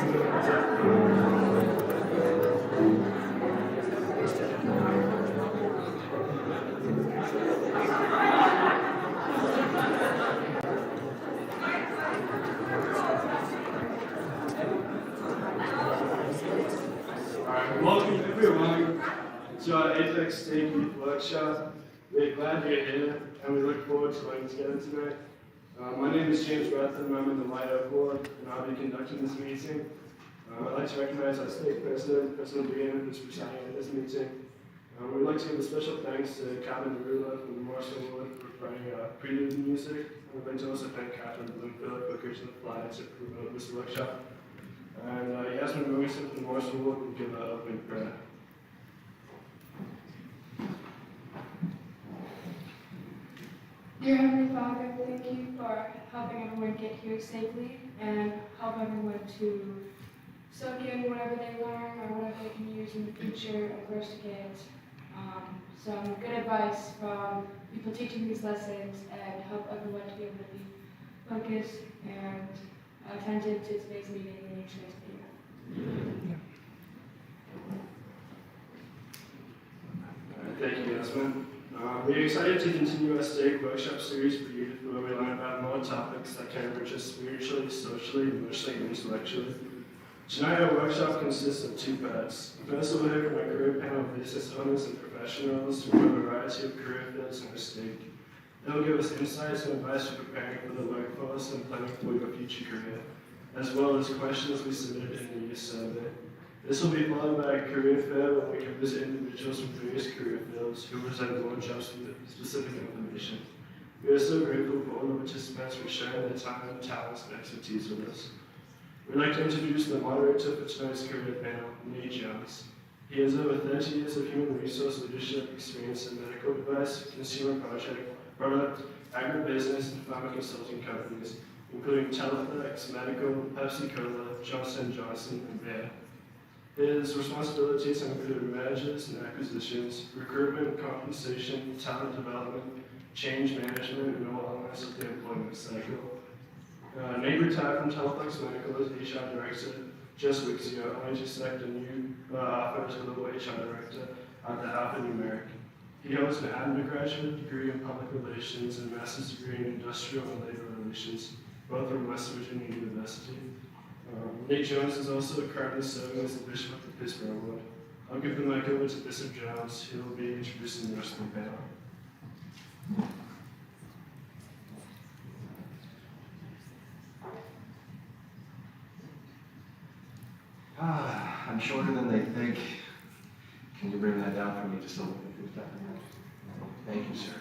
Welcome everyone to our Apex State Youth Workshop. We're glad you're here and we look forward to learning together tonight. My name is James Bradford, I'm in the White Oak Board, and I'll be conducting this meeting. I'd like to recognize our state president, President Brianna, who's presiding at this meeting. We'd like to give a special thanks to Captain Rula from the Marshall Wood for providing prelude music. And we'd like to also thank Catherine Bloomfield for creating the flags to promote this workshop. And Yasmin Williamson from Marshall Wood will give an opening prayer. Dear Heavenly Father, thank you for helping everyone get here safely and help everyone to soak in whatever they learn or whatever they can use in the future and for us to get some good advice from people teaching these lessons and help everyone to be able to be focused and attentive to today's meeting and each next meeting. Thank you, Yasmin. We're excited to continue our stake workshop series for youth, where we learn about more topics that can enrich us spiritually, socially, emotionally, and intellectually. Tonight, our workshop consists of two parts. First, we'll hear from a career panel of business owners and professionals who have a variety of career fields in our stake. They'll give us insights and advice for preparing for the workforce and planning for your future career, as well as questions we submitted in the youth survey. This will be followed by a career fair where we can visit individuals from various career fields who present more jobs with specific information. We are so grateful for all the participants for sharing their time, talents, and expertise with us. We'd like to introduce the moderator for tonight's career panel, Nate Jones. He has over 30 years of human resource leadership experience in medical device, consumer product, agribusiness, and pharma consulting companies, including Teleflex, Medical, Pepsi-Cola, Johnson & Johnson, and Bayer. His responsibilities include mergers and acquisitions, recruitment, compensation, talent development, change management, and all elements of the employment cycle. Nate retired from Teleflex Medical as HR Director just weeks ago, only to select a new offer as Global HR Director at the Alphanumeric. He holds an undergraduate degree in Public Relations and Master's degree in Industrial and Labor Relations, both from West Virginia University. Nate Jones is also currently serving as the Bishop of the Pittsburgh Ward. I'll give the mic over to Bishop Jones, who will be introducing the rest of the panel. I'm shorter than they think. Can you bring that down for me just a little bit? Thank you, sir.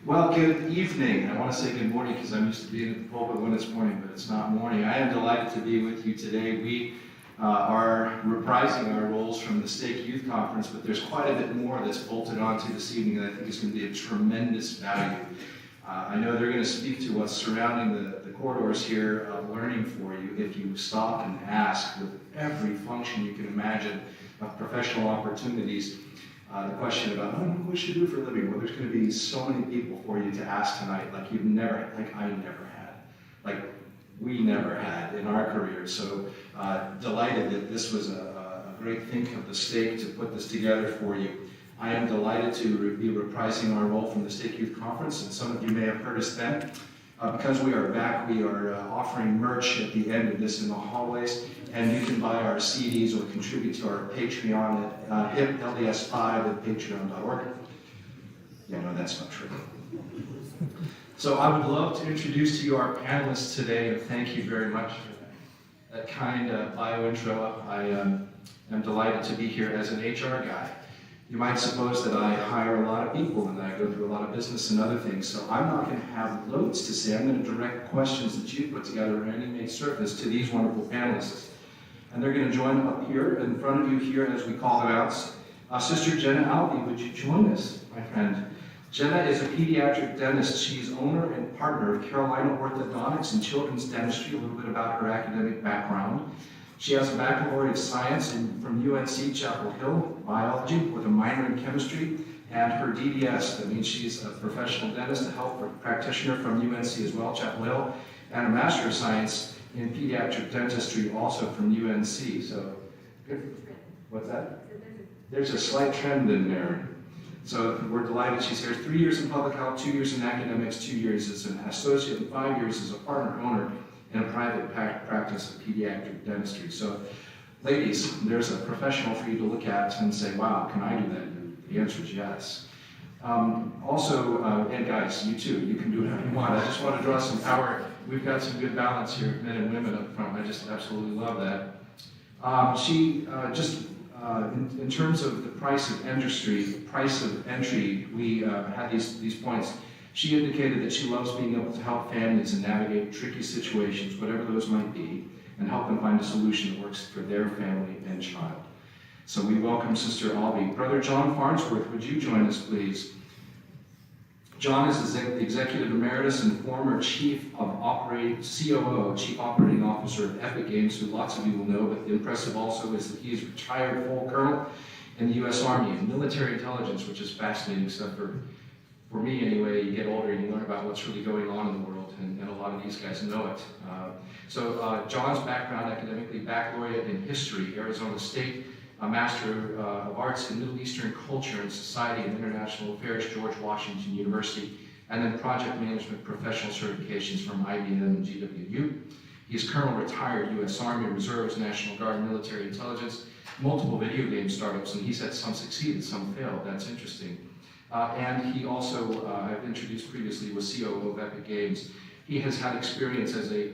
Well, good evening. I want to say good morning because I'm used to being at the pulpit when it's morning, but it's not morning. I am delighted to be with you today. We are reprising our roles from the Stake Youth Conference, but there's quite a bit more that's bolted onto this evening that I think is going to be of tremendous value. I know they're going to speak to what's surrounding the corridors here of learning for you if you stop and ask with every function you can imagine of professional opportunities. The question about, what should you do for a living? Well, there's going to be so many people for you to ask tonight, like I never had, like we never had in our careers. So delighted that this was a great think of the stake to put this together for you. I am delighted to be reprising our role from the Stake Youth Conference, and some of you may have heard us then. Because we are back, we are offering merch at the end of this in the hallways, and you can buy our CDs or contribute to our Patreon at LDS5 at patreon.org. Yeah, no, that's not true. So I would love to introduce to you our panelists today, and thank you very much for that kind bio intro. I am delighted to be here as an HR guy. You might suppose that I hire a lot of people and I go through a lot of business and other things, so I'm not going to have loads to say. I'm going to direct questions that you put together and any may surface to these wonderful panelists. And they're going to join up here in front of you here as we call them out. Sister Jenna Albee, would you join us, my friend? Jenna is a pediatric dentist. She's owner and partner of Carolina Orthodontics and Children's Dentistry, a little bit about her academic background. She has a baccalaureate of science from UNC Chapel Hill, biology, with a minor in chemistry, and her DDS. That means she's a professional dentist, a health practitioner from UNC as well, Chapel Hill, and a Master of Science in pediatric dentistry, also from UNC. So, good. What's that? There's a slight trend in there. So we're delighted she's here. 3 years in public health, 2 years in academics, 2 years as an associate, and 5 years as a partner owner in a private practice of pediatric dentistry. So, ladies, there's a professional for you to look at and say, wow, can I do that? And the answer is yes. And guys, you too, you can do whatever you want. I just want to draw some power. We've got some good balance here, men and women up front. I just absolutely love that. In terms of the price of entry, we had these points. She indicated that she loves being able to help families and navigate tricky situations, whatever those might be, and help them find a solution that works for their family and child. So we welcome Sister Albie. Brother John Farnsworth, would you join us, please? John is the Executive Emeritus and former COO, Chief Operating Officer of Epic Games, who lots of you will know, but impressive also is that he is retired full colonel in the U.S. Army in military intelligence, which is fascinating stuff for me anyway. You get older and you learn about what's really going on in the world, and a lot of these guys know it. John's background academically, baccalaureate in history, Arizona State, a Master of Arts in Middle Eastern Culture and Society and International Affairs, George Washington University, and then project management professional certifications from IBM and GWU. He is Colonel retired U.S. Army Reserves, National Guard, Military Intelligence, multiple video game startups, and he said some succeeded, some failed. That's interesting. And he also, I've introduced previously, was COO of Epic Games. He has had experience as a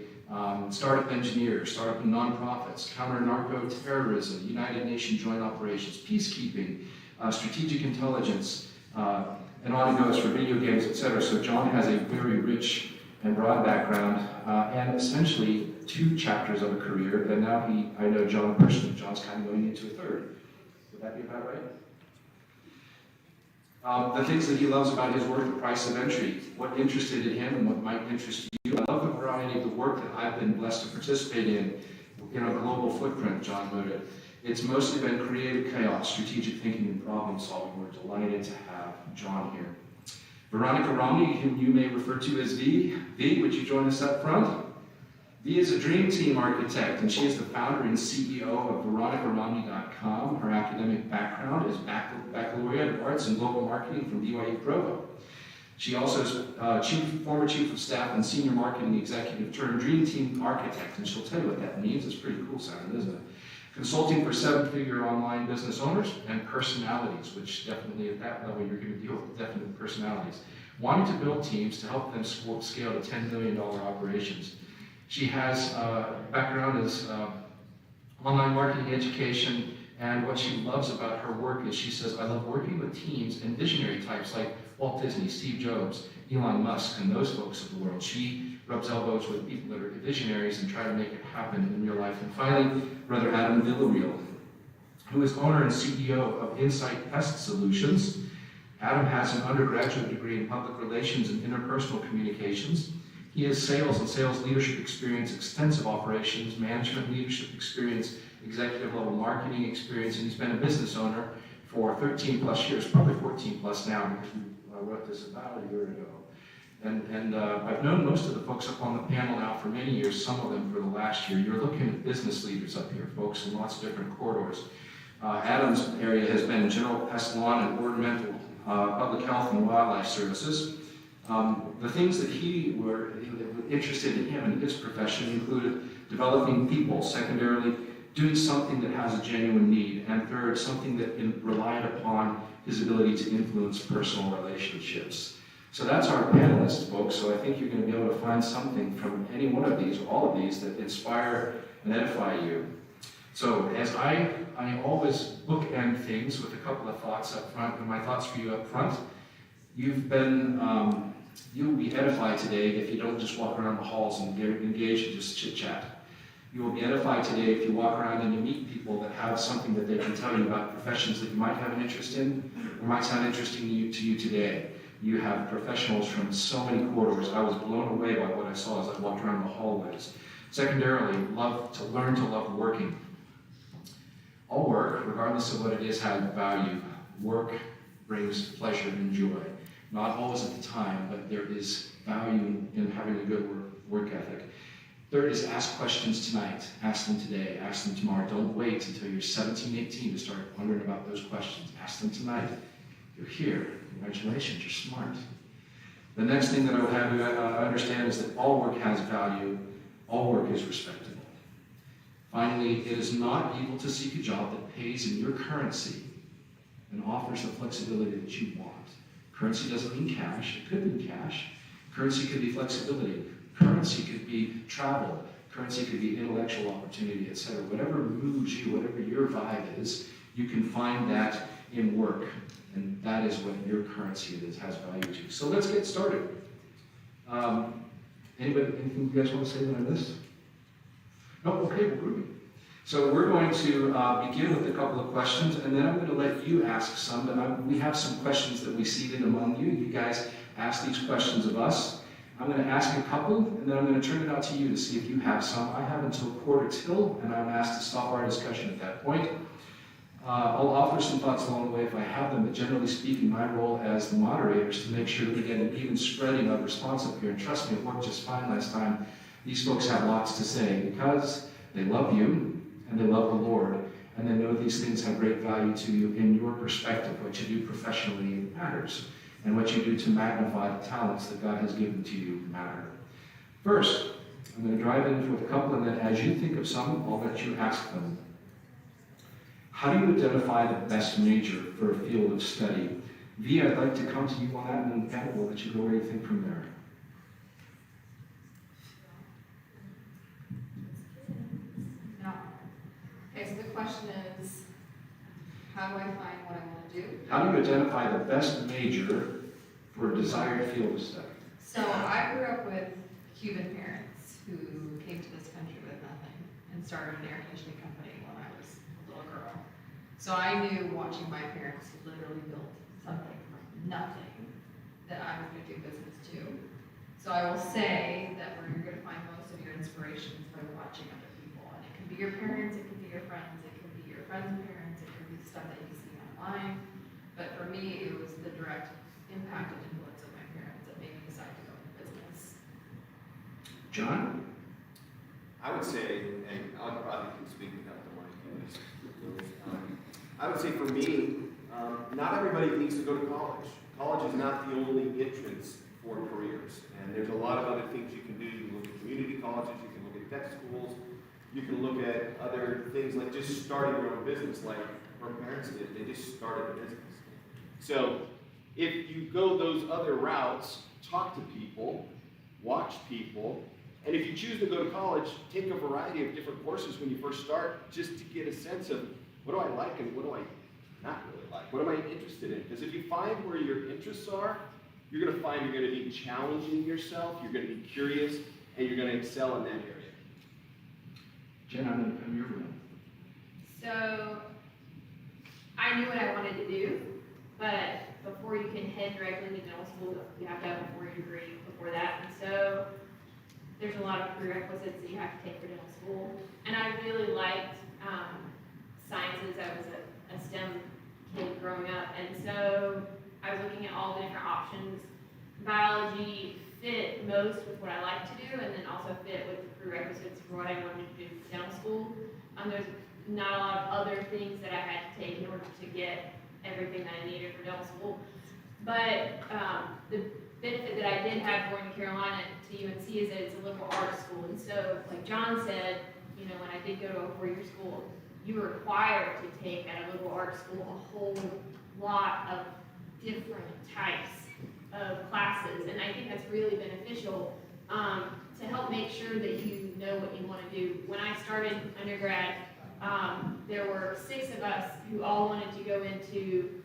startup engineer, startup and nonprofits, counter-narco-terrorism, United Nations joint operations, peacekeeping, strategic intelligence, and on it goes for video games, etc. So John has a very rich and broad background, and essentially 2 chapters of a career, and now I know John personally. John's kind of going into a third. Would that be about right? The things that he loves about his work, the price of entry, what interested in him and what might interest you. I love the variety of the work that I've been blessed to participate in a global footprint, John wrote it. It's mostly been creative chaos, strategic thinking, and problem solving. We're delighted to have John here. Veronica Romney, whom you may refer to as V. V, would you join us up front? V is a dream team architect, and she is the founder and CEO of veronicaromney.com. Her academic background is baccalaureate of arts and global marketing from BYU Provo. She also is former chief of staff and senior marketing executive turned dream team architect, and she'll tell you what that means. It's pretty cool sounding, isn't it? Consulting for 7-figure online business owners and personalities, which definitely at that level you're going to deal with definite personalities. Wanting to build teams to help them scale to $10 million operations. She has background as online marketing education, and what she loves about her work is she says, I love working with teams and visionary types like Walt Disney, Steve Jobs, Elon Musk, and those folks of the world. She rubs elbows with people that are visionaries and try to make it happen in real life. And finally, Brother Adam Villarreal, who is owner and CEO of Insight Pest Solutions. Adam has an undergraduate degree in public relations and interpersonal communications. He has sales and sales leadership experience, extensive operations, management leadership experience, executive level marketing experience, and he's been a business owner for 13 plus years, probably 14 plus now, because we wrote this about a year ago. And I've known most of the folks up on the panel now for many years, some of them for the last year. You're looking at business leaders up here, folks, in lots of different corridors. Adam's area has been general pest, lawn, and ornamental, public health and wildlife services. The things that were interested in him and his profession included developing people, secondarily, doing something that has a genuine need, and third, something that relied upon his ability to influence personal relationships. So that's our panelists, folks, so I think you're going to be able to find something from any one of these, or all of these, that inspire and edify you. So as I always bookend things with a couple of thoughts up front, and my thoughts for you up front, you'll be edified today if you don't just walk around the halls and engage in just chit-chat. You will be edified today if you walk around and you meet people that have something that they can tell you about professions that you might have an interest in, or might sound interesting to you today. You have professionals from so many corridors. I was blown away by what I saw as I walked around the hallways. Secondarily, learn to love working. All work, regardless of what it is, has value. Work brings pleasure and joy. Not always at the time, but there is value in having a good work ethic. Third is ask questions tonight. Ask them today. Ask them tomorrow. Don't wait until you're 17, 18 to start wondering about those questions. Ask them tonight. You're here. Congratulations, you're smart. The next thing that I would have you understand is that all work has value. All work is respectable. Finally, it is not evil to seek a job that pays in your currency and offers the flexibility that you want. Currency doesn't mean cash. It could mean cash. Currency could be flexibility. Currency could be travel. Currency could be intellectual opportunity, etc. Whatever moves you, whatever your vibe is, you can find that in work. And that is what your currency is, has value to. So let's get started. Anything you guys want to say that I missed? No? Okay, well, groovy. So we're going to begin with a couple of questions, and then I'm going to let you ask some. And we have some questions that we seeded among you. You guys ask these questions of us. I'm going to ask a couple, and then I'm going to turn it out to you to see if you have some. I have until 1:45, and I'm asked to stop our discussion at that point. I'll offer some thoughts along the way if I have them, but generally speaking, my role as the moderator is to make sure that we get an even spreading of response up here. And trust me, it worked just fine last time. These folks have lots to say because they love you and they love the Lord, and they know these things have great value to you in your perspective. What you do professionally matters, and what you do to magnify the talents that God has given to you matter. First, I'm going to drive in with a couple, and then as you think of some, I'll let you ask them. How do you identify the best major for a field of study? V, I'd like to come to you on that, and then we'll let you go where you think from there. No. Okay, so the question is, how do I find what I want to do? How do you identify the best major for a desired field of study? So I grew up with Cuban parents who came to this country with nothing and started an air conditioning company when I was a little girl. So I knew, watching my parents literally build something from nothing, that I was going to do business too. So I will say that where you're going to find most of your inspiration is by watching other people. And it can be your parents, it can be your friends, it can be your friends' parents, it can be stuff that you see online. But for me, it was the direct impact and influence of my parents that made me decide to go into business. John? I would say, and I probably can speak without the mic, I would say for me, not everybody needs to go to college. College is not the only entrance for careers. And there's a lot of other things you can do. You can look at community colleges, you can look at tech schools, you can look at other things like just starting your own business like her parents did. They just started a business. So if you go those other routes, talk to people, watch people, and if you choose to go to college, take a variety of different courses when you first start just to get a sense of what do I like and what do I not really like? What am I interested in? Because if you find where your interests are, you're going to find you're going to be challenging yourself, you're going to be curious, and you're going to excel in that area. Jen, I'm going to come your way. So, I knew what I wanted to do, but before you can head directly into dental school, you have to have a 4-year degree before that. And so, there's a lot of prerequisites that you have to take for dental school. And I really liked sciences. I was a STEM kid growing up. And so, I was looking at all the different options. Biology fit most with what I like to do, and then also fit with the prerequisites for what I wanted to do for dental school. There's not a lot of other things that I had to take in order to get everything that I needed for dental school. But the benefit that I did have going to Carolina to UNC is that it's a liberal arts school. And so, like John said, you know, when I did go to a 4-year school, you were required to take at a liberal arts school a whole lot of different types of classes. And I think that's really beneficial to help make sure that you know what you want to do. When I started undergrad, there were 6 of us who all wanted to go into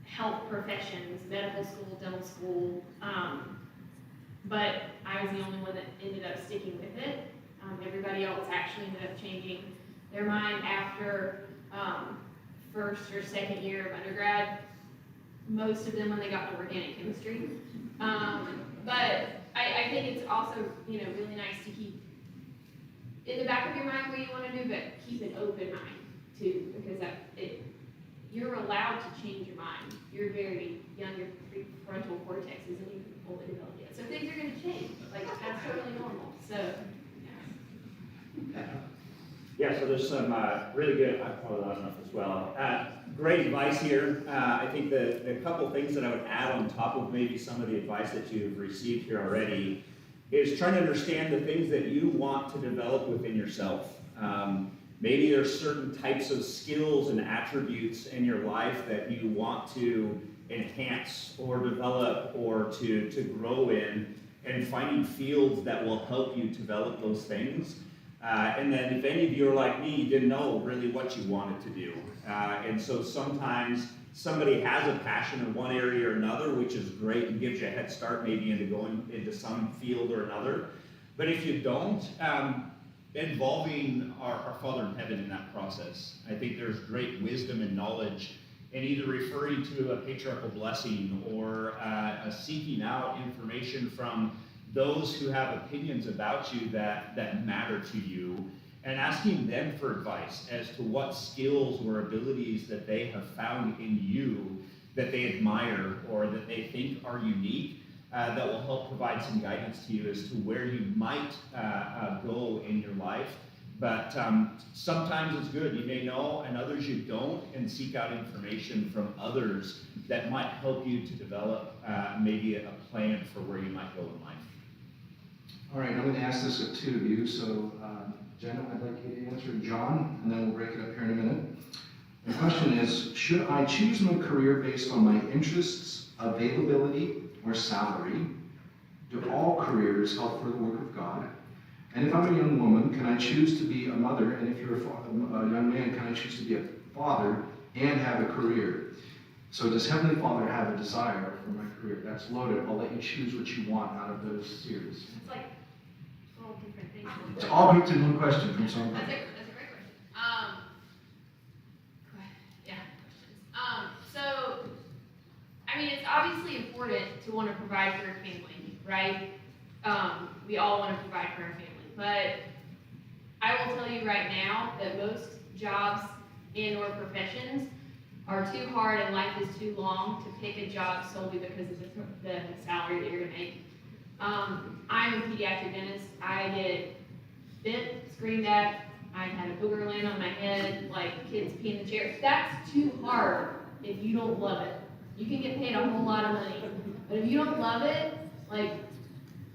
health professions, medical school, dental school, but I was the only one that ended up sticking with it. Everybody else actually ended up changing their mind after first or second year of undergrad. Most of them when they got to organic chemistry. But I think it's also, you know, really nice to keep in the back of your mind what you want to do, but keep an open mind too, because you're allowed to change your mind. You're very young, your prefrontal cortex isn't even fully developed yet. So things are going to change. Like, that's totally normal. So, yeah. Yeah, so there's some really good, I'm probably loud enough as well. Great advice here. I think the couple things that I would add on top of maybe some of the advice that you've received here already is trying to understand the things that you want to develop within yourself. Maybe there's certain types of skills and attributes in your life that you want to enhance or develop or to grow in, and finding fields that will help you develop those things. And then if any of you are like me, you didn't know really what you wanted to do. And so sometimes somebody has a passion in one area or another, which is great and gives you a head start maybe into going into some field or another. But if you don't, involving our Father in heaven in that process. I think there's great wisdom and knowledge in either referring to a patriarchal blessing or seeking out information from those who have opinions about you that matter to you, and asking them for advice as to what skills or abilities that they have found in you that they admire or that they think are unique, that will help provide some guidance to you as to where you might go in your life. But sometimes it's good, you may know, and others you don't, and seek out information from others that might help you to develop maybe a plan for where you might go in life. All right, I'm going to ask this of two of you. So, Jenna, I'd like you to answer John, and then we'll break it up here in a minute. The question is, should I choose my career based on my interests, availability, or salary? Do all careers help for the work of God? And if I'm a young woman, can I choose to be a mother? And if you're a young man, can I choose to be a father and have a career? So does Heavenly Father have a desire for my career? That's loaded. I'll let you choose what you want out of those series. It's like 12 different things. It's all grouped in one question from some. That's a great question. Yeah, questions. So, I mean, it's obviously important to want to provide for a family, right? We all want to provide for our family. But I will tell you right now that most jobs and or professions are too hard and life is too long to pick a job solely because of the salary that you're going to make. I'm a pediatric dentist. I get bent, screamed at, I had a booger land on my head, like kids pee in the chair. That's too hard if you don't love it. You can get paid a whole lot of money, but if you don't love it, like,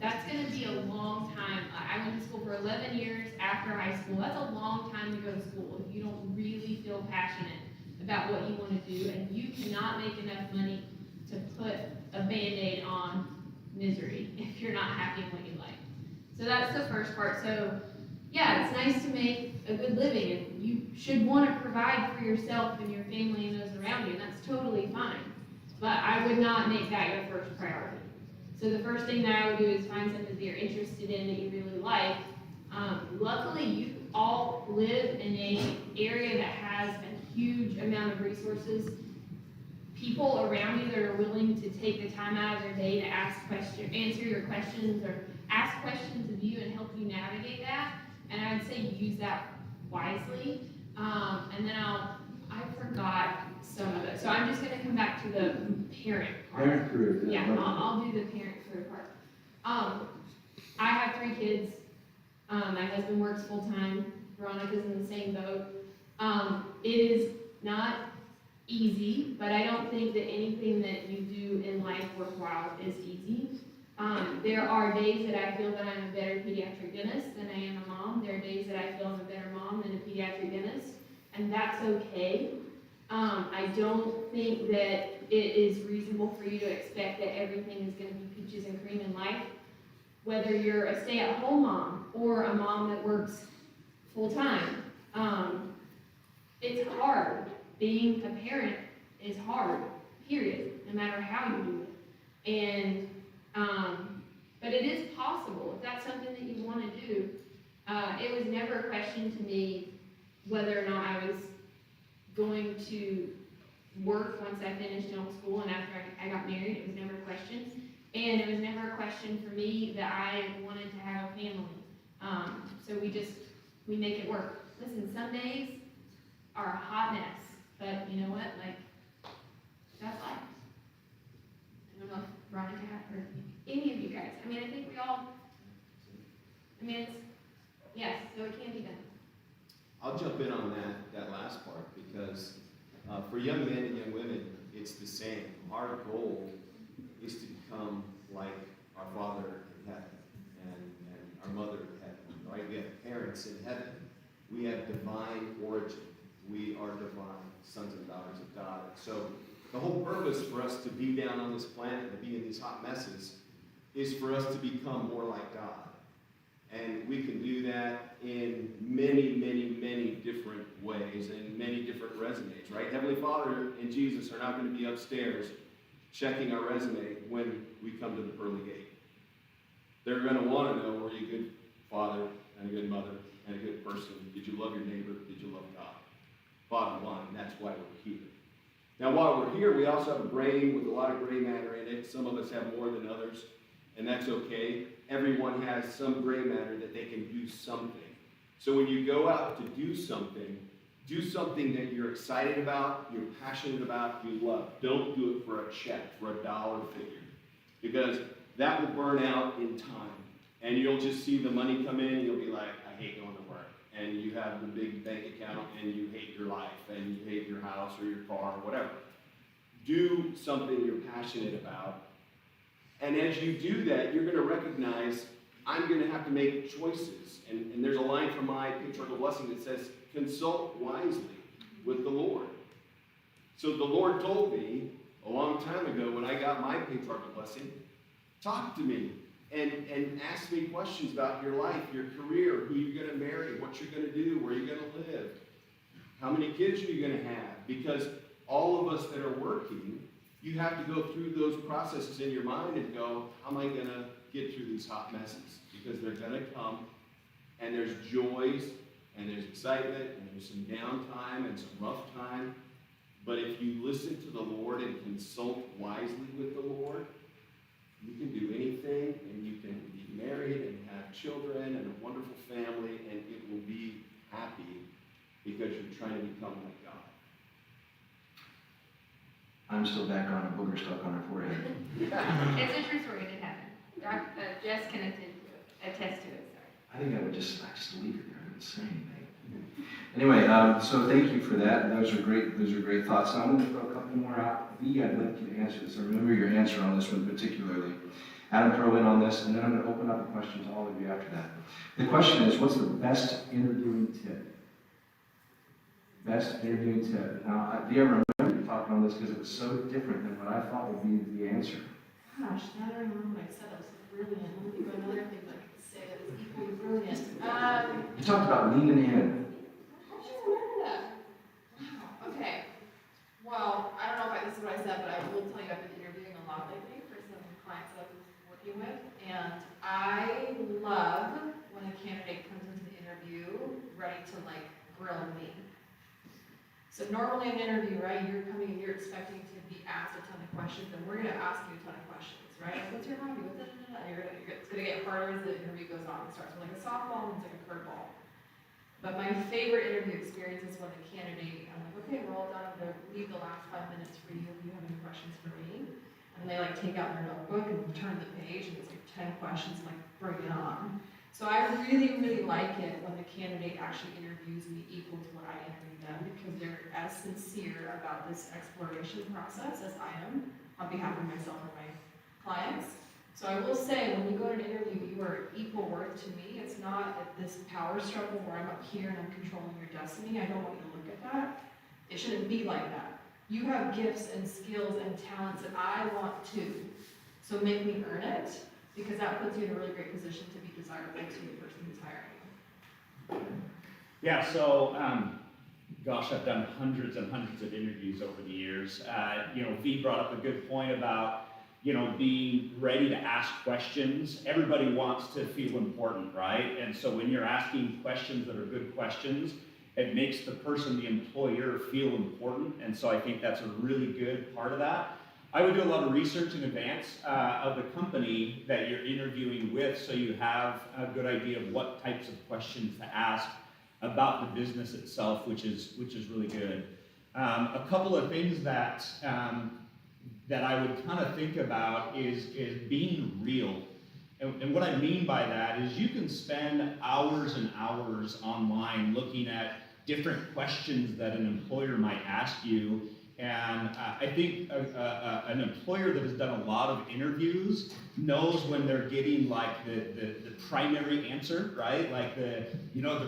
that's going to be a long time. I went to school for 11 years after high school. That's a long time to go to school if you don't really feel passionate about what you want to do, and you cannot make enough money to put a Band-Aid on misery if you're not happy in what you like. So that's the first part. So yeah, it's nice to make a good living, and you should want to provide for yourself and your family and those around you, and that's totally fine. But I would not make that your first priority. So the first thing that I would do is find something that you're interested in that you really like. Luckily, you all live in an area that has a huge amount of resources, people around you that are willing to take the time out of their day to answer your questions, or ask questions of you and help you navigate that. And I would say use that wisely. And then I forgot some of it. So I'm just going to come back to the parent part. Parent career. Yeah, I'll do the parent career part. I have 3 kids. My husband works full time. Veronica's in the same boat. It is not easy, but I don't think that anything that you do in life worthwhile is easy. There are days that I feel that I'm a better pediatric dentist than I am a mom. There are days that I feel I'm a better mom than a pediatric dentist, and that's okay. I don't think that it is reasonable for you to expect that everything is going to be peaches and cream in life. Whether you're a stay-at-home mom or a mom that works full-time, it's hard. Being a parent is hard, period, no matter how you do it. And, but it is possible if that's something that you want to do. It was never a question to me whether or not I was going to work once I finished dental school and after I got married. It was never a question. And it was never a question for me that I wanted to have a family. So we make it work. Listen, some days are a hot mess, but you know what? Like, that's life. I don't know if Veronica or any of you guys. I mean, I think we all, it's, yes, so it can be done. I'll jump in on that last part because for young men and young women, it's the same. Our goal is to become like our Father in heaven and our Mother in heaven, right? We have parents in heaven. We have divine origin. We are divine sons and daughters of God. So the whole purpose for us to be down on this planet, to be in these hot messes, is for us to become more like God. And we can do that in many, many, many different ways and many different resumes, right? Heavenly Father and Jesus are not going to be upstairs checking our resume when we come to the pearly gate. They're going to want to know, were you a good father and a good mother and a good person? Did you love your neighbor? Did you love God? Bottom line, that's why we're here. Now, while we're here, we also have a brain with a lot of gray matter in it. Some of us have more than others, and that's okay. Everyone has some gray matter that they can do something. So when you go out to do something that you're excited about, you're passionate about, you love. Don't do it for a check, for a dollar figure, because that will burn out in time. And you'll just see the money come in, and you'll be like, I hate going to work. And you have the big bank account, and you hate your life, and you hate your house or your car or whatever. Do something you're passionate about. And as you do that, you're going to recognize, I'm going to have to make choices. And there's a line from my patriarchal blessing that says, consult wisely with the Lord. So the Lord told me a long time ago when I got my patriarchal blessing, talk to me and ask me questions about your life, your career, who you're going to marry, what you're going to do, where you're going to live, how many kids are you going to have? Because all of us that are working, you have to go through those processes in your mind and go, how am I going to get through these hot messes? Because they're going to come, and there's joys, and there's excitement, and there's some downtime and some rough time. But if you listen to the Lord and consult wisely with the Lord, you can do anything, and you can be married and have children and a wonderful family, and it will be happy because you're trying to become like God. I'm still back on a booger stuck on her forehead. It's a true story, it did happen. Jess can attest to it, sorry. I think I just leave it there. I wouldn't say anything. Anyway, so thank you for that. Those are great thoughts. Now I'm going to throw a couple more out. V, I'd like you to answer this. I remember your answer on this one particularly. Adam, throw in on this, and then I'm going to open up a question to all of you after that. The question is, what's the best interviewing tip? Best interviewing tip. Now, V, I remember you talking on this because it was so different than what I thought would be the answer. Gosh, now I remember what I said. It was brilliant. Let me think of another thing that I could say that was equally brilliant. You talked about leaning in. How did you remember that? Wow. Okay. Well, I don't know if this is what I said, but I will tell you I've been interviewing a lot lately for some clients that I've been working with, and I love when a candidate comes into the interview ready to grill me. So normally in an interview, right, you're coming and you're expecting to be asked a ton of questions, and we're going to ask you a ton of questions, right? Like, what's your hobby? What's it? It's going to get harder as the interview goes on. It starts with a softball and it's like a curveball. But my favorite interview experience is when the candidate, I'm like, okay, we're all done. I'm going to leave the last 5 minutes for you. Do you have any questions for me? And they take out their notebook and turn the page, and it's 10 questions, and bring it on. So I really, really like it when the candidate actually interviews me equal to what I interview them, because they're as sincere about this exploration process as I am on behalf of myself and my clients. So I will say, when you go to an interview, you are equal worth to me. It's not this power struggle where I'm up here and I'm controlling your destiny. I don't want you to look at that. It shouldn't be like that. You have gifts and skills and talents that I want too. So make me earn it, because that puts you in a really great position to be desirable to the person who's hiring you. Yeah, so, gosh, I've done hundreds and hundreds of interviews over the years. V brought up a good point about, being ready to ask questions. Everybody wants to feel important, right? And so when you're asking questions that are good questions, it makes the person, the employer, feel important. And so I think that's a really good part of that. I would do a lot of research in advance of the company that you're interviewing with, so you have a good idea of what types of questions to ask about the business itself, which is really good. A couple of things that I would kind of think about is being real. And what I mean by that is you can spend hours and hours online looking at different questions that an employer might ask you. And I think an employer that has done a lot of interviews knows when they're getting like the primary answer, right? Like the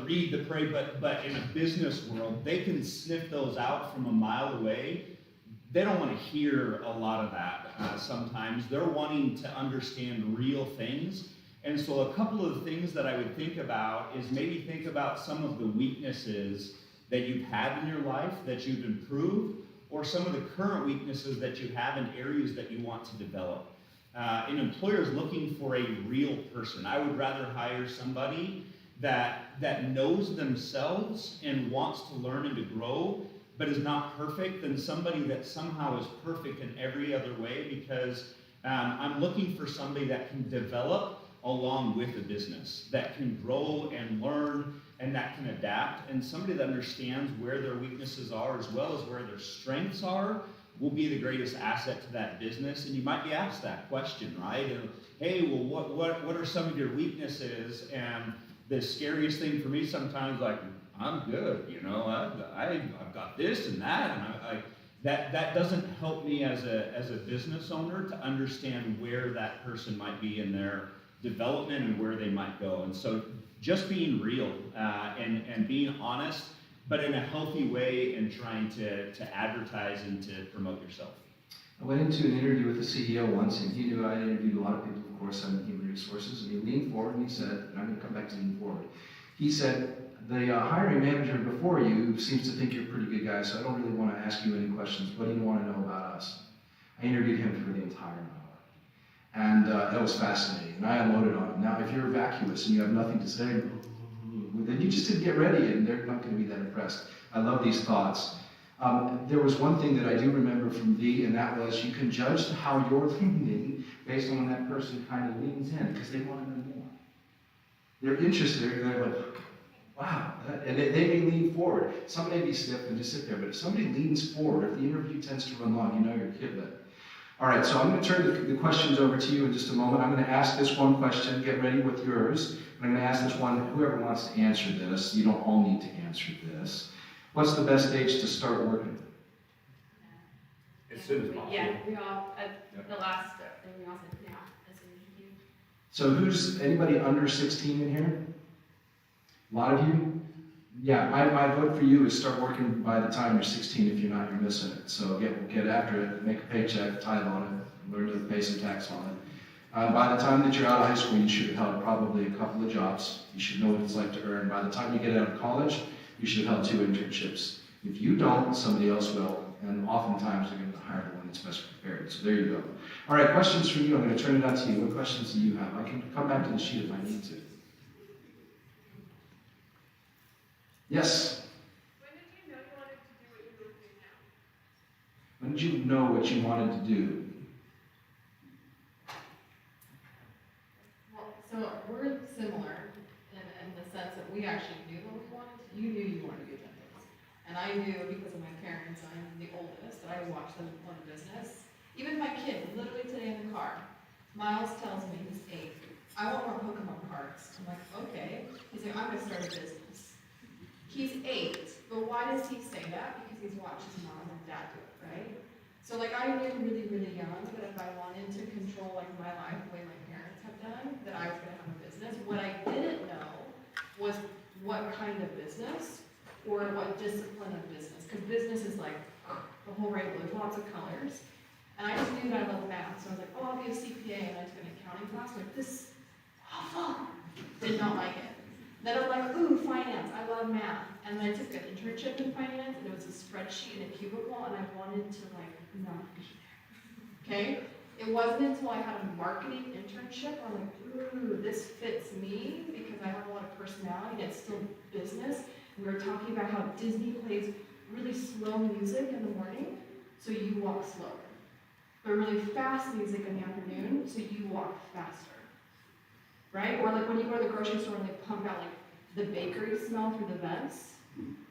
read, the pray, but in a business world, they can sniff those out from a mile away. They don't want to hear a lot of that sometimes. They're wanting to understand real things. And so a couple of things that I would think about is maybe think about some of the weaknesses that you've had in your life that you've improved, or some of the current weaknesses that you have in areas that you want to develop. An employer is looking for a real person. I would rather hire somebody that knows themselves and wants to learn and to grow, but is not perfect, than somebody that somehow is perfect in every other way, because I'm looking for somebody that can develop along with the business, that can grow and learn and that can adapt, and somebody that understands where their weaknesses are as well as where their strengths are will be the greatest asset to that business. And you might be asked that question, right? And, hey, well, what are some of your weaknesses? And the scariest thing for me sometimes, like, I'm good, I've got this and that, and that doesn't help me as a business owner to understand where that person might be in their development and where they might go. And so just being real and being honest, but in a healthy way, and trying to advertise and to promote yourself. I went into an interview with the CEO once, and he knew I interviewed a lot of people, of course, on human resources, and he leaned forward and he said, and I'm going to come back to lean forward, he said, the hiring manager before you seems to think you're a pretty good guy, so I don't really want to ask you any questions. What do you want to know about us? I interviewed him for the entire hour. And that was fascinating, and I unloaded on him. Now, if you're vacuous and you have nothing to say, then you just didn't get ready, and they're not going to be that impressed. I love these thoughts. There was one thing that I do remember from V, and that was you can judge how you're leaning based on when that person kind of leans in, because they want to know more. They're interested, they're like, wow, and they may lean forward. Some may be stiff and just sit there, but if somebody leans forward, if the interview tends to run long, you know you're kid-lit. All right, so I'm going to turn the questions over to you in just a moment. I'm going to ask this one question, get ready with yours. And I'm going to ask this one, whoever wants to answer this, you don't all need to answer this. What's the best age to start working? As soon as possible. Yeah, we all, the last thing we all said, yeah, as soon as you do. So who's, anybody under 16 in here? A lot of you? Yeah, my vote for you is start working by the time you're 16. If you're not, you're missing it. So get after it, make a paycheck, tithe on it, learn to pay some tax on it. By the time that you're out of high school, you should have held probably a couple of jobs. You should know what it's like to earn. By the time you get out of college, you should have held 2 internships. If you don't, somebody else will. And oftentimes they're going to hire the one that's best prepared. So there you go. All right, questions for you. I'm going to turn it out to you. What questions do you have? I can come back to the sheet if I need to. Yes? When did you know what you wanted to do? Well, so we're similar in the sense that we actually knew what we wanted. You knew you wanted to be a dentist. And I knew because of my parents, I'm the oldest, that I watched them run a business. Even my kid, literally today in the car, Miles tells me, he's 8, I want more Pokemon cards. I'm like, okay. He's like, I'm going to start a business. He's 8, but why does he say that? Because he's watched his mom and dad do it, right? So like I knew really, really young that if I wanted to control like my life the way my parents have done, that I was going to have a business. What I didn't know was what kind of business or what discipline of business. Because business is like the whole rainbow, there's lots of colors. And I just knew that I loved math, so I was like, oh, I'll be a CPA, and I took an accounting class. Like, this is awful. Did not like it. Then I'm like, ooh, finance, I love math. And then I took an internship in finance, and it was a spreadsheet in a cubicle, and I wanted to, like, not be there. Okay? It wasn't until I had a marketing internship where I'm like, ooh, this fits me, because I have a lot of personality, and it's still business. We were talking about how Disney plays really slow music in the morning, so you walk slower. But really fast music in the afternoon, so you walk faster. Right? Or like when you go to the grocery store and they pump out like the bakery smell through the vents,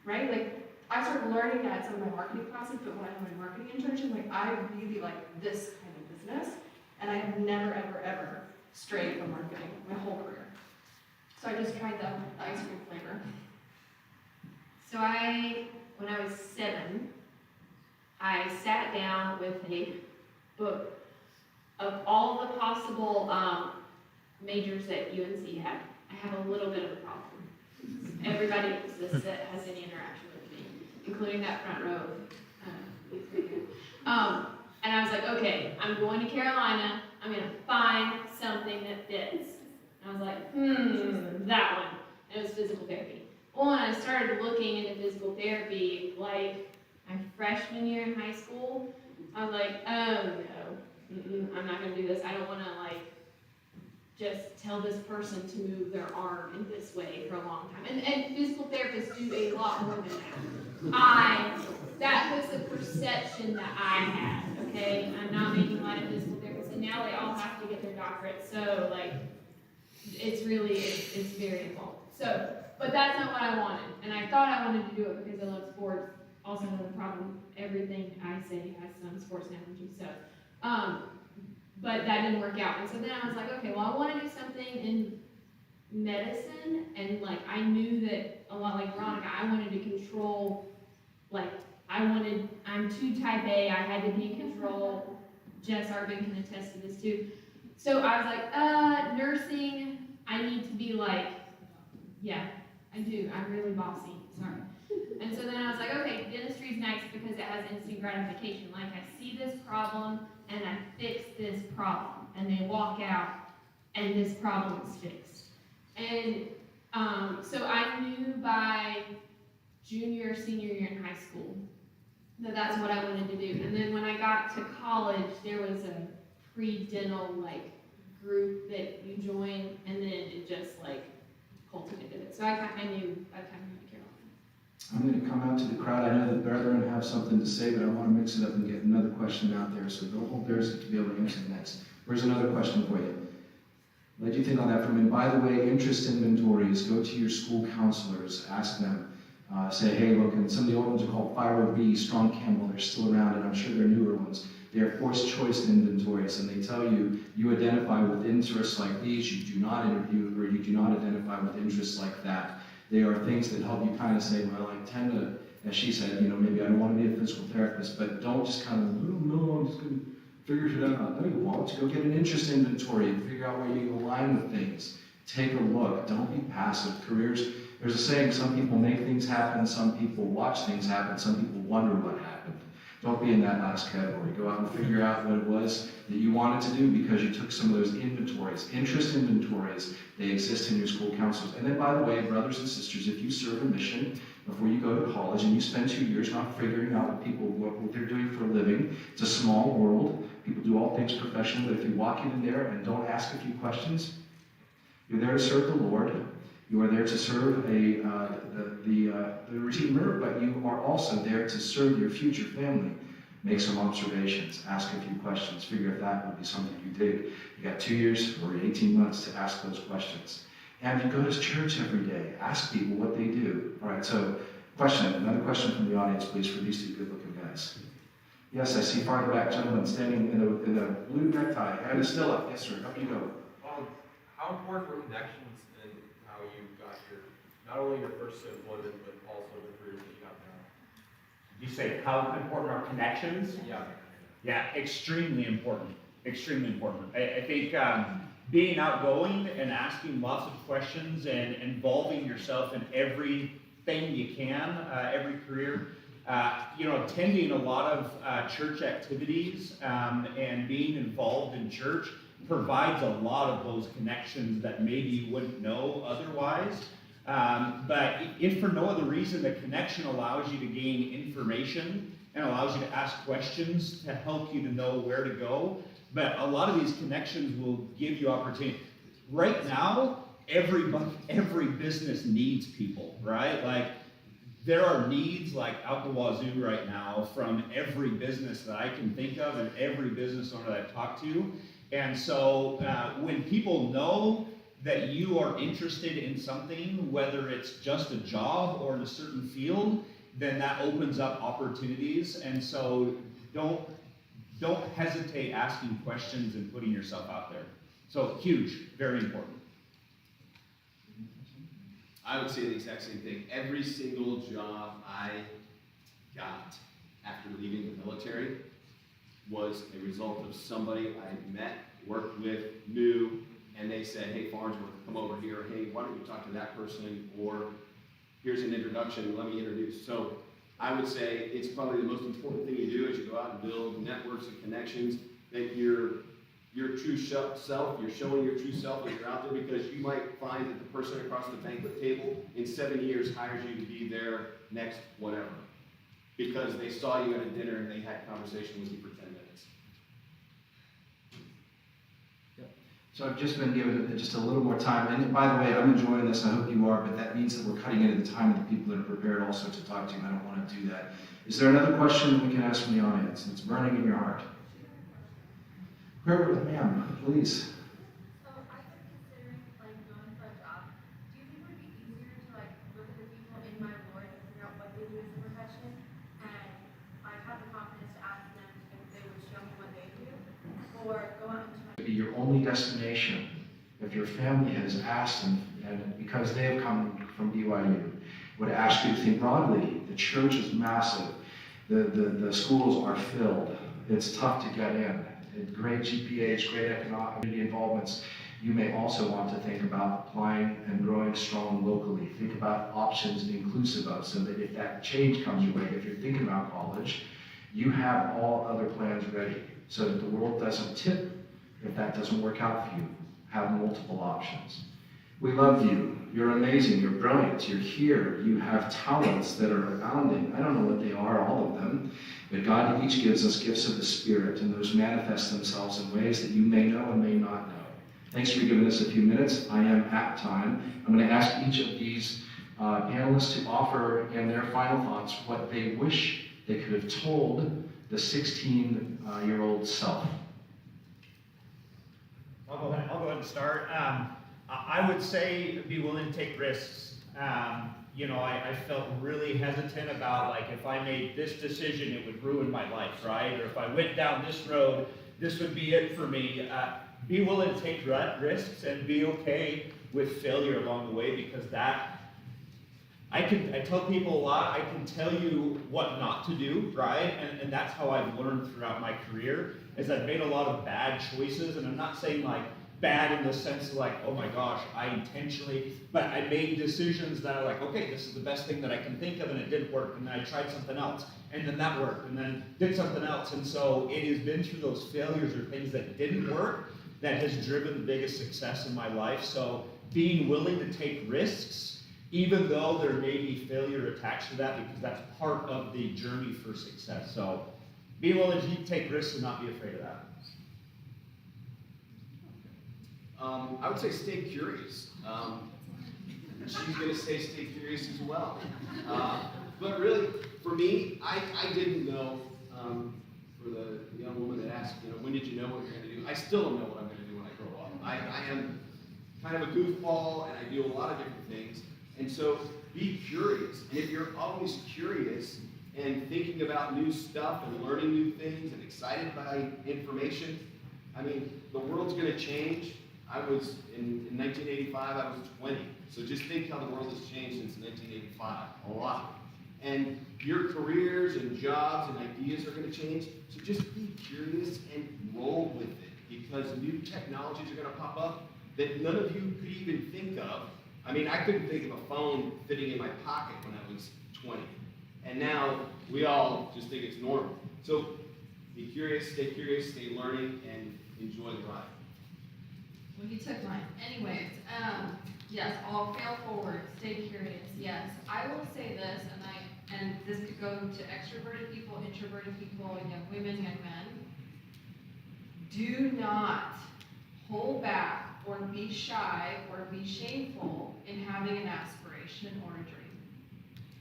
right? Like I started learning that at some of my marketing classes, but when I had my marketing internship, like I really like this kind of business, and I have never, ever, ever strayed from marketing my whole career. So I just tried the ice cream flavor. So when I was 7, I sat down with a book of all the possible majors that UNC had. I have a little bit of a problem. Everybody that has any interaction with me, including that front row. And I was like, okay, I'm going to Carolina. I'm going to find something that fits. And I was like, that one. And it was physical therapy. Well, when I started looking into physical therapy, like my freshman year in high school, I was like, oh no, I'm not going to do this. I don't want to just tell this person to move their arm in this way for a long time. And physical therapists do a lot more than that. That was the perception that I had, okay? I'm not making light of physical therapists, and now they all have to get their doctorate, so it's very involved. So, but that's not what I wanted, and I thought I wanted to do it because I love sports. Also, another problem, everything I say has some sports analogy, so, but that didn't work out. And so then I was like, okay, well, I want to do something in medicine, and I knew that a lot like Veronica, I wanted to control, I'm too type A, I had to be in control. Jess Arvin can attest to this too. So I was like, nursing, I need to be yeah, I do, I'm really bossy, sorry. And so then I was like, okay, dentistry is nice because it has instant gratification. I see this problem, and I fix this problem, and they walk out, and this problem is fixed. And so I knew by junior or senior year in high school that that's what I wanted to do. And then when I got to college, there was a pre-dental group that you join, and then it just cultivated it. So I knew I kind of went to Carolina. I'm going to come out to the crowd. I know the brethren have something to say, but I want to mix it up and get another question out there. So don't hold theirs to be able to answer next. Here's another question for you. Let you think on that for a minute. By the way, interest inventories. Go to your school counselors. Ask them. Say, hey, look, and some of the old ones are called Fire B, Strong Campbell. They're still around, and I'm sure they're newer ones. They're forced choice inventories, and they tell you, you identify with interests like these, you do not interview, or you do not identify with interests like that. They are things that help you kind of say, well, I tend to, as she said, maybe I don't want to be a physical therapist, but don't just kind of, oh, no, I'm just going to figure it out. No, you won't. Go get an interest inventory and figure out where you align with things. Take a look. Don't be passive. Careers, there's a saying, some people make things happen, some people watch things happen, some people wonder what happened. Don't be in that last category. Go out and figure out what it was that you wanted to do because you took some of those inventories. Interest inventories, they exist in your school counselors. And then, by the way, brothers and sisters, if you serve a mission before you go to college and you spend 2 years not figuring out what they're doing for a living, it's a small world. People do all things professionally, but if you walk in there and don't ask a few questions, you're there to serve the Lord. You are there to serve the Redeemer, but you are also there to serve your future family. Make some observations, ask a few questions, figure if that would be something you dig. You got 2 years or 18 months to ask those questions. And you go to church every day. Ask people what they do. All right, so another question from the audience, please, for these two good-looking guys. Yes, I see farther back, gentleman standing in a blue necktie. Hand is still up. Yes, sir. Up you go. How important were connections in how you got not only your first employment, but also the career that you got now? You say how important are connections? Yeah. Yeah, extremely important. Extremely important. I think being outgoing and asking lots of questions and involving yourself in everything you can, every career. Attending a lot of church activities and being involved in church provides a lot of those connections that maybe you wouldn't know otherwise. But if for no other reason, the connection allows you to gain information and allows you to ask questions to help you to know where to go. But a lot of these connections will give you opportunity. Right now, every business needs people, right? There are needs out the wazoo right now from every business that I can think of and every business owner that I've talked to. And so when people know that you are interested in something, whether it's just a job or in a certain field, then that opens up opportunities. And so don't hesitate asking questions and putting yourself out there. So huge, very important. I would say the exact same thing. Every single job I got after leaving the military was a result of somebody I met, worked with, knew, and they said, hey, Farnsworth, come over here. Hey, why don't you talk to that person? Or here's an introduction, let me introduce. So I would say it's probably the most important thing you do as you go out and build networks and connections, that your true self, you're showing your true self as you're out there, because you might find that the person across the banquet table in 7 years hires you to be their next whatever, because they saw you at a dinner and they had a conversation with you for 10 minutes. So I've just been given just a little more time, and by the way, I'm enjoying this, I hope you are, but that means that we're cutting into the time of the people that are prepared also to talk to you, and I don't want to do that. Is there another question that we can ask from the audience that's burning in your heart? Whoever, ma'am, please. So I've been considering like going for a job. Do you think it would be easier to like look at the people in my ward and figure out what they do as a profession, and like have the confidence to ask them if they would show me what they do, or go out into my Be your only destination if your family has asked them, and because they have come from BYU, would ask you to think broadly. The church is massive. The schools are filled. It's tough to get in. Great GPAs, great economic community involvements. You may also want to think about applying and growing strong locally. Think about options inclusive of, so that if that change comes your way, if you're thinking about college, you have all other plans ready, so that the world doesn't tip if that doesn't work out for you. Have multiple options. We love you. You're amazing. You're brilliant. You're here. You have talents that are abounding. I don't know what they are, all of them. But God each gives us gifts of the Spirit, and those manifest themselves in ways that you may know and may not know. Thanks for giving us a few minutes. I am at time. I'm going to ask each of these panelists to offer in their final thoughts what they wish they could have told the 16-year-old self. I'll go ahead and start. I would say be willing to take risks. I felt really hesitant about, like, if I made this decision, it would ruin my life, right? Or if I went down this road, this would be it for me. Be willing to take risks and be okay with failure along the way, because I tell people a lot, I can tell you what not to do, right? And that's how I've learned throughout my career, is I've made a lot of bad choices, and I'm not saying like bad in the sense of like, oh my gosh, I intentionally, but I made decisions that are like, okay, this is the best thing that I can think of, and it didn't work, and then I tried something else, and then that worked, and then did something else, and so it has been through those failures or things that didn't work that has driven the biggest success in my life. So being willing to take risks, even though there may be failure attached to that, because that's part of the journey for success. So be willing to take risks and not be afraid of that. I would say stay curious. She's going to say stay curious as well. But really, for me, I didn't know, for the young woman that asked, when did you know what you're going to do? I still don't know what I'm going to do when I grow up. I am kind of a goofball, and I do a lot of different things. And so be curious. And if you're always curious and thinking about new stuff and learning new things and excited by information, I mean, the world's going to change. I was, in 1985, I was 20. So just think how the world has changed since 1985, a lot. And your careers and jobs and ideas are going to change. So just be curious and roll with it, because new technologies are going to pop up that none of you could even think of. I mean, I couldn't think of a phone fitting in my pocket when I was 20. And now we all just think it's normal. So be curious, stay learning, and enjoy the ride. Well, you took mine. Anyways, yes, I'll fail forward, stay curious. Yes, I will say this, and this could go to extroverted people, introverted people, young women, young men. Do not hold back or be shy or be shameful in having an aspiration or a dream.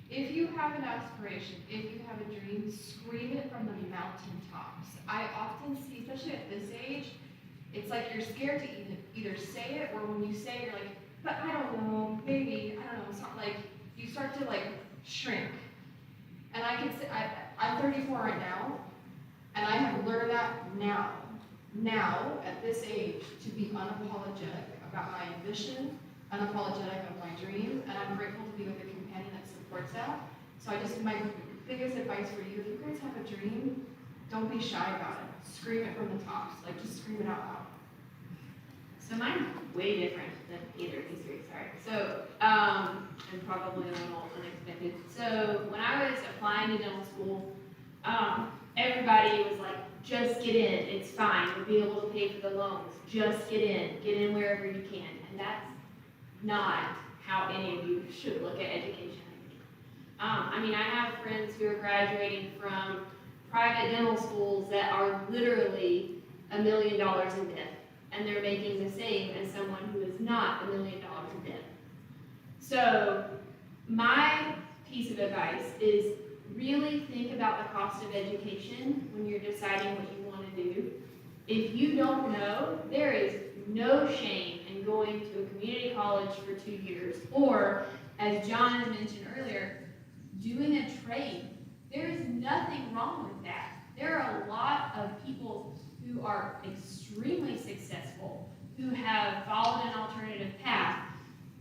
If you have an aspiration, if you have a dream, scream it from the mountaintops. I often see, especially at this age, it's like you're scared to either say it, or when you say it, you're like, but I don't know, maybe, I don't know, it's not like, you start to like shrink. And I can say, I'm 34 right now, and I have learned that now, at this age, to be unapologetic about my ambition, unapologetic of my dream, and I'm grateful to be with a companion that supports that. So my biggest advice for you, if you guys have a dream, don't be shy about it. Scream it from the tops, like just scream it out loud. So mine's way different than either of these three, sorry. So, and probably a little unexpected. So when I was applying to dental school, everybody was like, just get in, it's fine, you'll be able to pay for the loans, just get in wherever you can. And that's not how any of you should look at education. I mean, I have friends who are graduating from private dental schools that are literally $1 million in debt, and they're making the same as someone who is not $1 million in debt. So my piece of advice is really think about the cost of education when you're deciding what you want to do. If you don't know, there is no shame in going to a community college for 2 years, or, as John had mentioned earlier, doing a trade. There is nothing wrong with that. There are a lot of people who are extremely successful, who have followed an alternative path,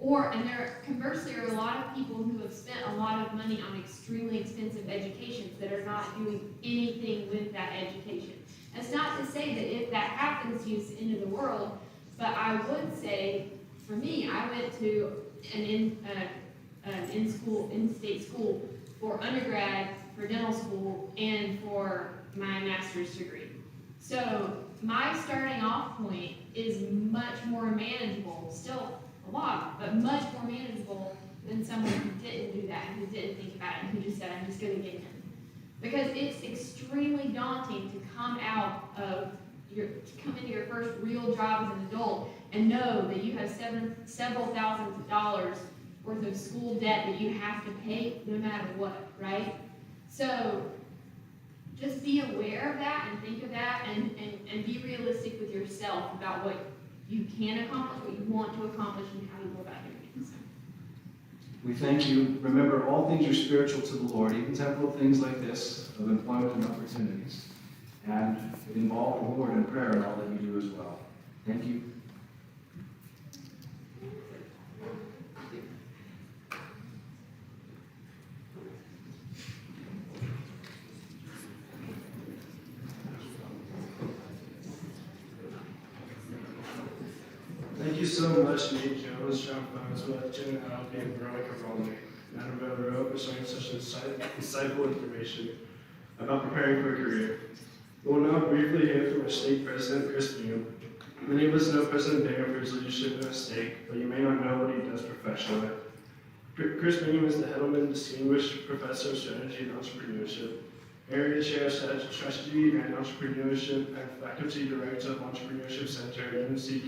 and there, conversely, are a lot of people who have spent a lot of money on extremely expensive educations that are not doing anything with that education. That's not to say that if that happens to you, it's the end of the world, but I would say, for me, I went to an in-state school for undergrad, for dental school, and for my master's degree. So my starting off point is much more manageable, still a lot, but much more manageable than someone who didn't do that, and who didn't think about it, and who just said, I'm just going to get in. Because it's extremely daunting to come into your first real job as an adult and know that you have several thousands of dollars worth of school debt that you have to pay no matter what, right? So just be aware of that and think of that, and be realistic with yourself about what you can accomplish, what you want to accomplish, and how you go about doing it. So. We thank you. Remember, all things are spiritual to the Lord, even temporal things like this, of employment and opportunities. And it involves the Lord in prayer and all that you do as well. Thank you. Thank you so much, Nate Jones, John Farnsworth, Jen Alvey, and Veronica Romney, and Annabelle for sharing such insightful information about preparing for a career. We will now briefly hear from our state president, Chris Bingham. Many of us know President Bingham for his leadership in our state, but you may not know what he does professionally. Chris Bingham is the Hedelman Distinguished Professor of Strategy and Entrepreneurship, Area Chair of Strategy and Entrepreneurship, and Faculty Director of Entrepreneurship Center at UNC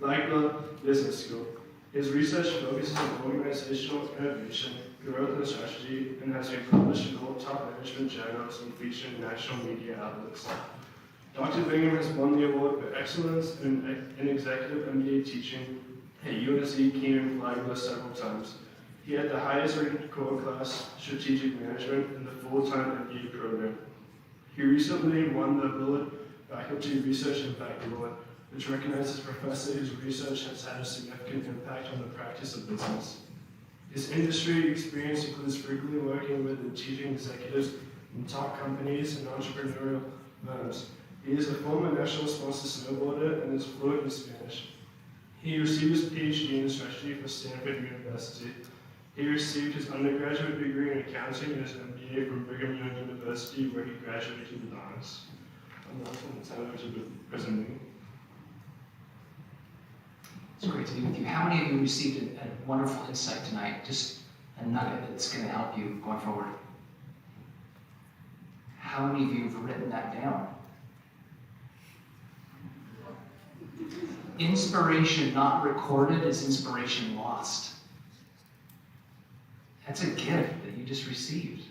Flagler Business School. His research focuses on organizational innovation, growth and strategy, and has been published in all top management journals and featured in national media outlets. Dr. Bingham has won the award for excellence in executive MBA teaching at UNC Keenan Flagler several times. He had the highest rated core class strategic management in the full-time MBA program. He recently won the Willard Faculty Research Impact Award, which recognizes professors whose research has had a significant impact on the practice of business. His industry experience includes frequently working with and teaching executives in top companies and entrepreneurial firms. He is a former national sponsor snowboarder and is fluent in Spanish. He received his PhD in strategy from Stanford University. He received his undergraduate degree in accounting and his MBA from Brigham Young University, where he graduated with honors. I'm now going to turn over to President Bingham. It's great to be with you. How many of you received a wonderful insight tonight? Just a nugget that's going to help you going forward. How many of you have written that down? Inspiration not recorded is inspiration lost. That's a gift that you just received.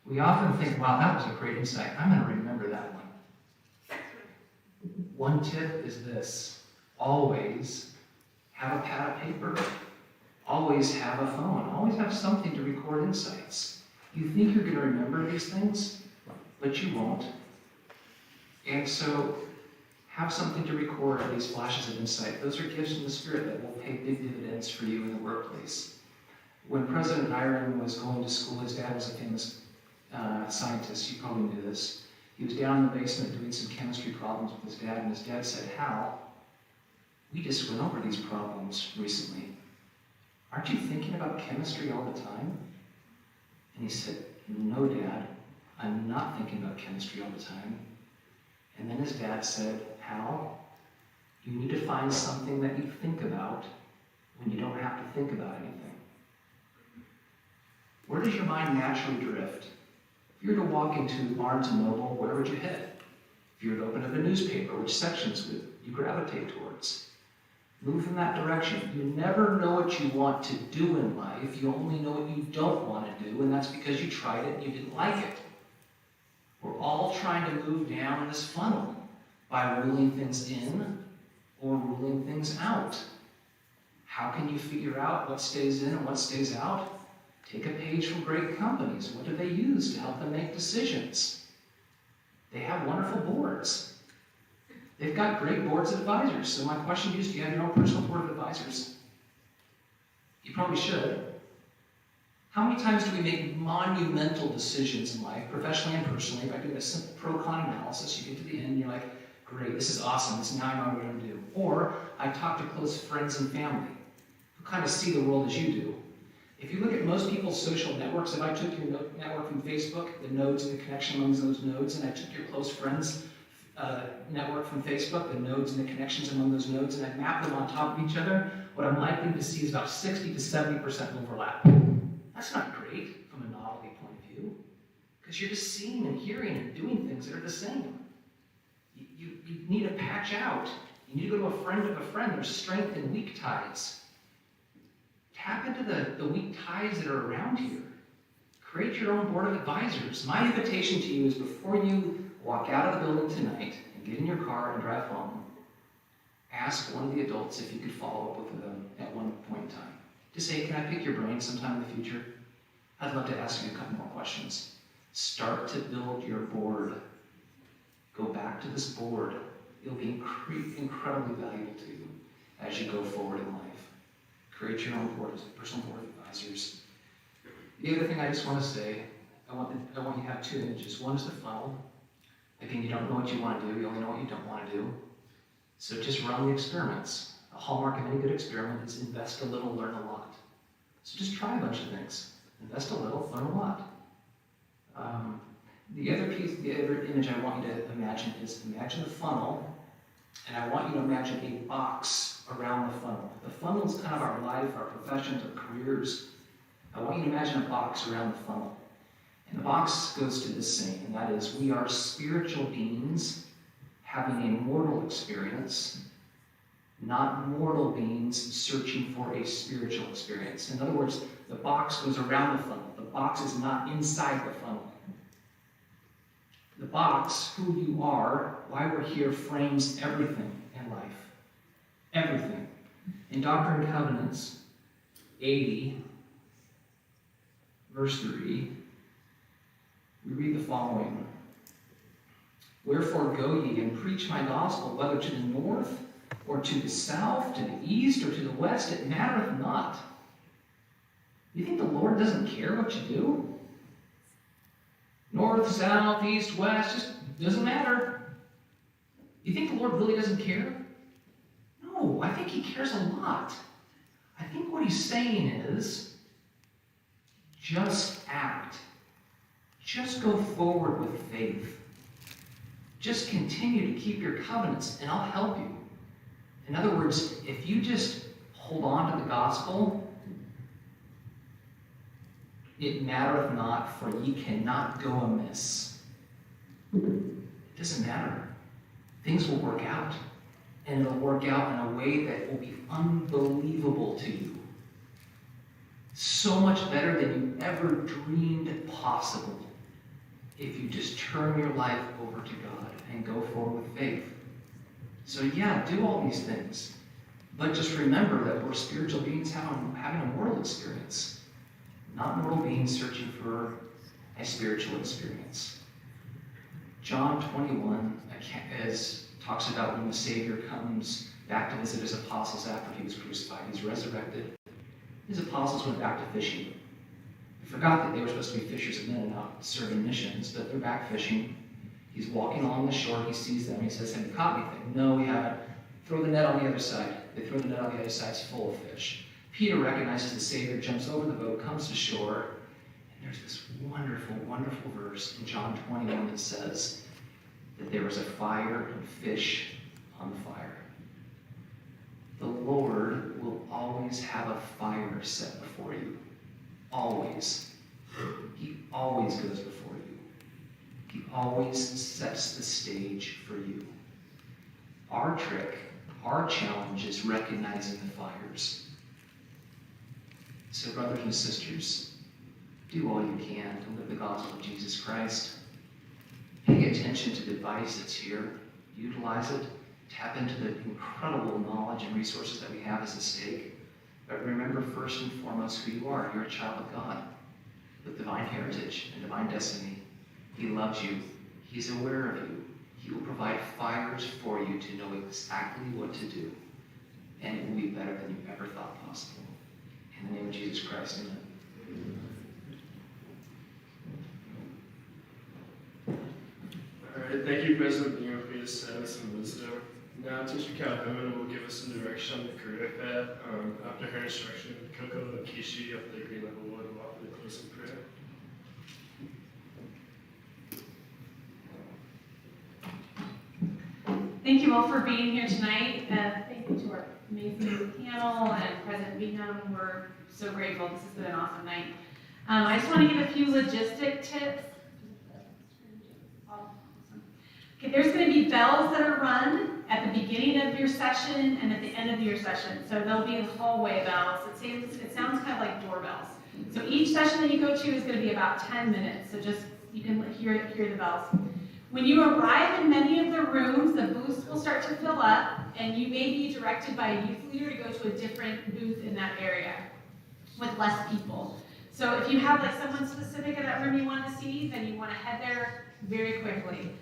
We often think, wow, that was a great insight. I'm going to remember that one. One tip is this. Always have a pad of paper. Always have a phone. Always have something to record insights. You think you're going to remember these things, but you won't. And so Have something to record these flashes of insight. Those are gifts from the Spirit that will pay big dividends for you in the workplace. When President Iron was going to school, his dad was a famous scientist. You probably knew this. He was down in the basement doing some chemistry problems with his dad, and his dad said, "Hal, we just went over these problems recently. Aren't you thinking about chemistry all the time?" And he said, "No, Dad, I'm not thinking about chemistry all the time." And then his dad said, "Hal, you need to find something that you think about when you don't have to think about anything." Where does your mind naturally drift? If you were to walk into Barnes & Noble, where would you head? If you were to open up a newspaper, which sections would you gravitate towards? Move in that direction. You never know what you want to do in life. You only know what you don't want to do, and that's because you tried it and you didn't like it. We're all trying to move down this funnel by ruling things in or ruling things out. How can you figure out what stays in and what stays out? Take a page from great companies. What do they use to help them make decisions? They have wonderful boards. They've got great boards of advisors. So my question to you is, do you have your own personal board of advisors? You probably should. How many times do we make monumental decisions in life, professionally and personally, by doing a simple pro-con analysis? You get to the end and you're like, great, this is awesome, this is now I know what I'm going to do. Or I talk to close friends and family who kind of see the world as you do. If you look at most people's social networks, if I took your network from Facebook, the nodes and the connection among those nodes, and I took your close friends' network from Facebook, the nodes and the connections among those nodes, and I map them on top of each other, what I'm likely to see is about 60 to 70% overlap. That's not great from a novelty point of view, because you're just seeing and hearing and doing things that are the same. You need to patch out. You need to go to a friend of a friend. There's strength in weak ties. Tap into the weak ties that are around here. Create your own board of advisors. My invitation to you is, before you walk out of the building tonight and get in your car and drive home, ask one of the adults if you could follow up with them at one point in time. Just say, can I pick your brain sometime in the future? I'd love to ask you a couple more questions. Start to build your board. Go back to this board. It'll be incredibly valuable to you as you go forward in life. Create your own board, personal board of advisors. The other thing I just want to say, I want you to have two images. One is the funnel. Again, you don't know what you want to do. You only know what you don't want to do. So just run the experiments. A hallmark of any good experiment is invest a little, learn a lot. So just try a bunch of things. Invest a little, learn a lot. The other image I want you to imagine is, imagine the funnel, and I want you to imagine a box around the funnel. The funnel is kind of our life, our professions, our careers. I want you to imagine a box around the funnel. And the box goes to this saying, and that is, we are spiritual beings having a mortal experience, not mortal beings searching for a spiritual experience. In other words, the box goes around the funnel. The box is not inside the funnel. The box, who you are, why we're here, frames everything in life. Everything. In Doctrine and Covenants 80, verse 3, we read the following. Wherefore go ye and preach my gospel, whether to the north or to the south, to the east or to the west, it mattereth not. You think the Lord doesn't care what you do? North, south, east, west, just doesn't matter. You think the Lord really doesn't care? No, I think he cares a lot. I think what he's saying is, just act. Just go forward with faith. Just continue to keep your covenants, and I'll help you. In other words, if you just hold on to the gospel, it mattereth not, for ye cannot go amiss. It doesn't matter. Things will work out. And it'll work out in a way that will be unbelievable to you. So much better than you ever dreamed possible, if you just turn your life over to God and go forward with faith. So yeah, do all these things. But just remember that we're spiritual beings having a mortal experience. Not mortal beings searching for a spiritual experience. John 21 is talks about when the Savior comes back to visit his apostles after he was crucified. He's resurrected. His apostles went back to fishing. They forgot that they were supposed to be fishers of men and not serving missions, but they're back fishing. He's walking along the shore. He sees them. He says, "Have you caught anything?" "No, we haven't." "Throw the net on the other side." They throw the net on the other side. It's full of fish. Peter recognizes the Savior, jumps over the boat, comes to shore, and there's this wonderful, wonderful verse in John 21 that says that there was a fire and fish on the fire. The Lord will always have a fire set before you. Always. He always goes before you. He always sets the stage for you. Our trick, our challenge is recognizing the fires. So brothers and sisters, do all you can to live the gospel of Jesus Christ. Pay attention to the device that's here. Utilize it. Tap into the incredible knowledge and resources that we have as a stake. But remember first and foremost who you are. You're a child of God with divine heritage and divine destiny. He loves you. He's aware of you. He will provide fires for you to know exactly what to do. And it will be better than you ever thought possible. In the name of Jesus Christ, amen. All right, thank you, President Bingham, for your sense and wisdom. Now, Teacher Calhoun will give us some direction on the career path. After her instruction, Coco and Kishi of the Green Level 1 will offer the closing prayer. Thank you all for being here tonight. Thank you to our amazing panel and President Bingham. We're so grateful. This has been an awesome night. I just want to give a few logistic tips. Okay, there's going to be bells that are run at the beginning of your session and at the end of your session. So there'll be hallway bells. It sounds kind of like doorbells. So each session that you go to is going to be about 10 minutes. So just you can hear the bells. When you arrive in many of the rooms, the booths will start to fill up, and you may be directed by a youth leader to go to a different booth in that area with less people. So if you have like someone specific in that room you want to see, then you want to head there very quickly.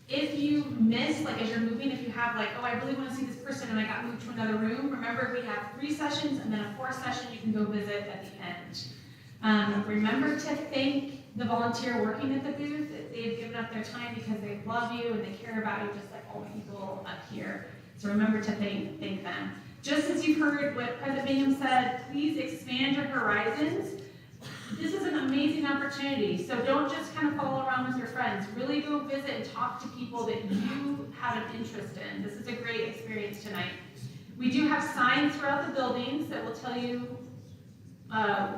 If you miss, like as you're moving, if you have like, oh, I really want to see this person and I got moved to another room, remember we have 3 sessions and then a 4th session you can go visit at the end. Remember to thank the volunteer working at the booth. They've given up their time because they love you and they care about you just like all the people up here. So remember to thank them. Just as you've heard what President Bingham said, please expand your horizons. This is an amazing opportunity, so don't just kind of follow around with your friends. Really go visit and talk to people that you have an interest in. This is a great experience tonight. We do have signs throughout the buildings that will tell you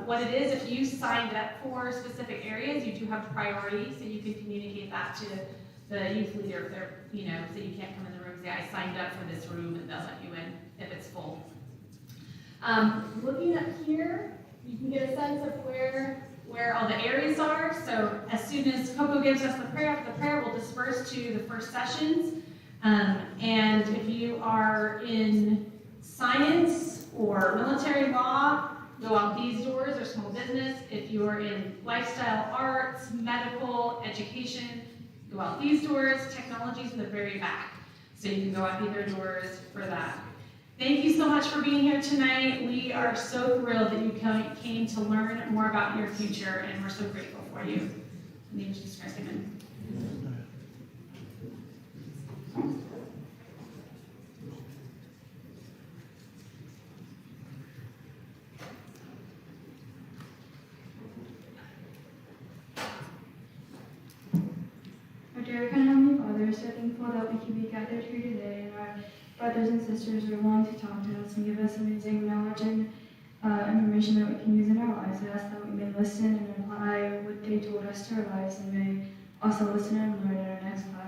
what it is. If you signed up for specific areas, you do have priority, so you can communicate that to the youth leader if they're, so you can't come in the room and say, I signed up for this room, and they'll let you in if it's full. Looking up here, you can get a sense of where all the areas are. So as soon as Coco gives us the prayer, after the prayer, we'll disperse to the first sessions. And if you are in science or military law, go out these doors, or small business. If you are in lifestyle arts, medical, education, go out these doors. Technology's in the very back. So you can go out either doors for that. Thank you so much for being here tonight. We are so thrilled that you came to learn more about your future, and we're so grateful for you. In the name of Jesus Christ, amen. Our dear kind Heavenly Father, so thankful that we can be gathered here today, and our brothers and sisters are willing to talk to us and give us amazing knowledge and information that we can use in our lives. I ask that we may listen and apply what they told us to our lives, and may also listen and learn in our next class.